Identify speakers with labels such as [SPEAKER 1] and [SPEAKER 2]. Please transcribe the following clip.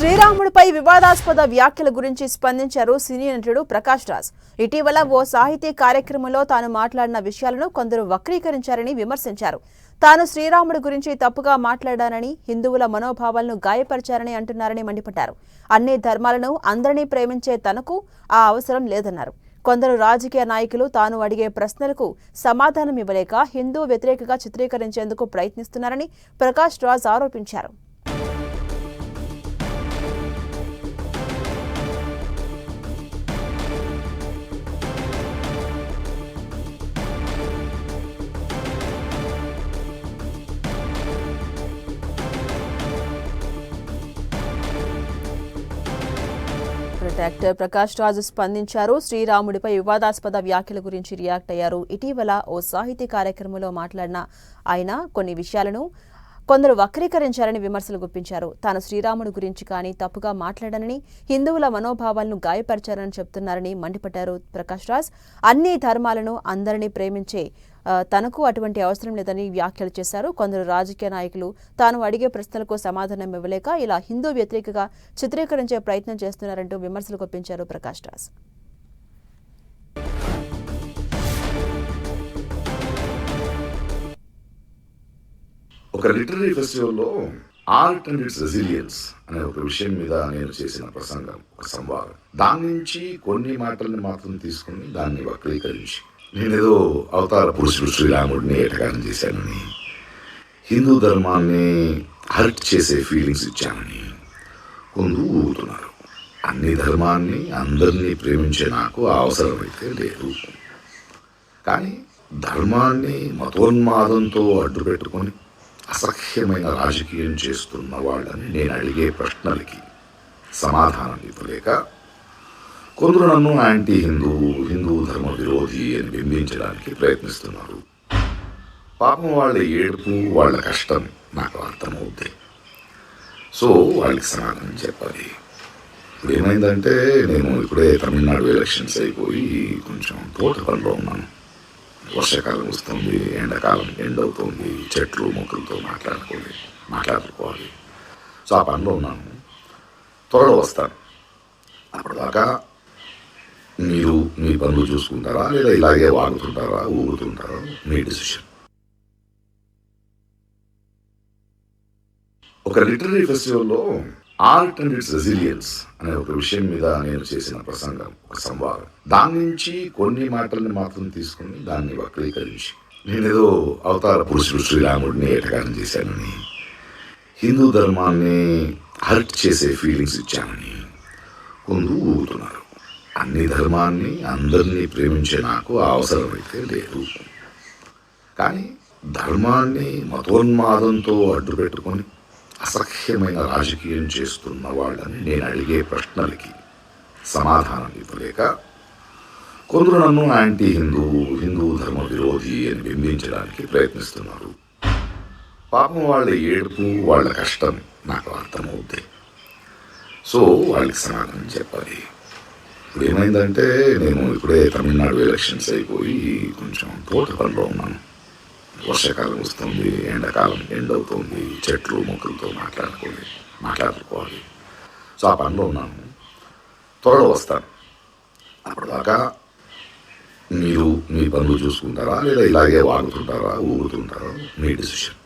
[SPEAKER 1] శ్రీరాముడిపై వివాదాస్పద వ్యాఖ్యల గురించి స్పందించారు సినీ నటుడు ప్రకాష్ రాజ్. ఇటీవల ఓ సాహితీ కార్యక్రమంలో తాను మాట్లాడిన విషయాలను కొందరు వక్రీకరించారని విమర్శించారు. తాను శ్రీరాముడి గురించి తప్పుగా మాట్లాడానని, హిందువుల మనోభావాలను గాయపరిచారని అంటున్నారని మండిపడ్డారు. అన్ని ధర్మాలను అందరినీ ప్రేమించే తనకు ఆ అవసరం లేదన్నారు. కొందరు రాజకీయ నాయకులు తాను అడిగే ప్రశ్నలకు సమాధానం ఇవ్వలేక హిందూ వ్యతిరేకగా చిత్రీకరించేందుకు ప్రయత్నిస్తున్నారని ప్రకాష్ రాజ్ ఆరోపించారు. యాక్టర్ ప్రకాష్ రాజ్ స్పందించారు. శ్రీరాముడిపై వివాదాస్పద వ్యాఖ్యల గురించి రియాక్ట్ అయ్యారు. ఇటీవల ఓ సాహితీ కార్యక్రమంలో మాట్లాడిన ఆయన కొన్ని విషయాలను కొందరు వక్రీకరించారని విమర్శలు గుప్పించారు. తాను శ్రీరాముడి గురించి కానీ తప్పుగా మాట్లాడానని, హిందువుల మనోభావాలను గాయపరిచారని చెప్తున్నారని మండిపడ్డారు ప్రకాష్ రాజ్. అన్ని ధర్మాలను అందరినీ ప్రేమించే తనకు అటువంటి అవసరం లేదని వ్యాఖ్యలు చేశారు. కొందరు రాజకీయ నాయకులు తాను అడిగే ప్రశ్నలకు సమాధానం ఇవ్వలేక ఇలా హిందూ వ్యతిరేకగా చిత్రీకరించే ప్రయత్నం చేస్తున్నారంటూ విమర్శలు గుప్పించారు ప్రకాష్ రాజ్.
[SPEAKER 2] ఒక లిటరీ ఫెస్టివల్లో ఆర్ట్ అండ్ ఇట్స్ రెసిలియన్స్ అనే ఒక విషయం మీద నేను చేసిన ప్రసంగం, ఒక సంవాదం. దాని నుంచి కొన్ని మాటల్ని మాత్రం తీసుకుని దాన్ని వక్రీకరించి నేనేదో అవతార పురుషుడు శ్రీరాముడిని ఏటగానం చేశానని, హిందూ ధర్మాన్ని హర్ట్ చేసే ఫీలింగ్స్ ఇచ్చానని కొందరు ఊగుతున్నారు. అన్ని ధర్మాన్ని అందరినీ ప్రేమించే నాకు అవసరమైతే లేదు. కానీ ధర్మాన్ని మతోన్మాదంతో అడ్డు పెట్టుకొని అసహ్యమైన రాజకీయం చేస్తున్న వాళ్ళని నేను అడిగే ప్రశ్నలకి సమాధానం ఇవ్వలేక కొందరు నన్ను యాంటీ హిందూ ధర్మ విరోధి అని బింబించడానికి ప్రయత్నిస్తున్నారు. పాపం వాళ్ళ ఏడుపు, వాళ్ళ కష్టం నాకు అర్థమవుద్ది. సో వాళ్ళకి సమాధానం చెప్పాలి. ఇప్పుడు ఏమైందంటే నేను ఇప్పుడే తమిళనాడు ఎలక్షన్స్ అయిపోయి కొంచెం తోట పనిలో ఉన్నాను. వర్షాకాలం వస్తుంది, ఎండాకాలం ఎండవుతుంది, చెట్లు మొక్కలతో మాట్లాడుకోవాలి. సో ఆ పనిలో ఉన్నాను. త్వరలో వస్తాను. అప్పటిదాకా మీరు మీ పనులు చూసుకుంటారా లేదా ఇలాగే వాగుతుంటారా, ఊగుతుంటారా, మీ డిసిషన్. ఒక లిటరీ ఫెస్టివల్లో ఆర్ట్ అండ్ ఇట్స్ రెసిలియన్స్ అనే ఒక విషయం మీద నేను చేసిన ప్రసంగం, ఒక సంవాదం. దాని నుంచి కొన్ని మాటల్ని మాత్రం తీసుకుని దాన్ని వక్రీకరించి నేనేదో అవతార పురుషుడు శ్రీరాముడిని ఏటగానం చేశానని, హిందూ ధర్మాన్ని హర్ట్ చేసే ఫీలింగ్స్ ఇచ్చానని కొందరు ఊగుతున్నారు. అన్ని ధర్మాన్ని అందరినీ ప్రేమించే నాకు అవసరమైతే లేదు. కానీ ధర్మాన్ని మతోన్మాదంతో అడ్డు పెట్టుకొని అసహ్యమైన రాజకీయం చేస్తున్న వాళ్ళని నేను అడిగే ప్రశ్నలకి సమాధానం ఇవ్వలేక కొందరు నన్ను యాంటీ హిందూ ధర్మ విరోధి అని బింబించడానికి ప్రయత్నిస్తున్నారు. పాపం వాళ్ళ ఏడుపు, వాళ్ళ కష్టం నాకు అర్థమవుద్ది. సో వాళ్ళకి సమాధానం చెప్పాలి. ఇప్పుడు ఏమైందంటే నేను ఇప్పుడే తమిళనాడు ఎలక్షన్స్ అయిపోయి కొంచెం తోట పనిలో ఉన్నాను. వర్షాకాలం వస్తుంది, ఎండాకాలం ఎండవుతుంది, చెట్లు మొక్కలతో మాట్లాడుకోవాలి. సో ఆ పనిలో ఉన్నాను. త్వరలో వస్తాను. అప్పటిదాకా మీరు మీ పనులు చూసుకుంటారా లేదా ఇలాగే వాగుతుంటారా, ఊగుతుంటారా, మీ డిసిషన్.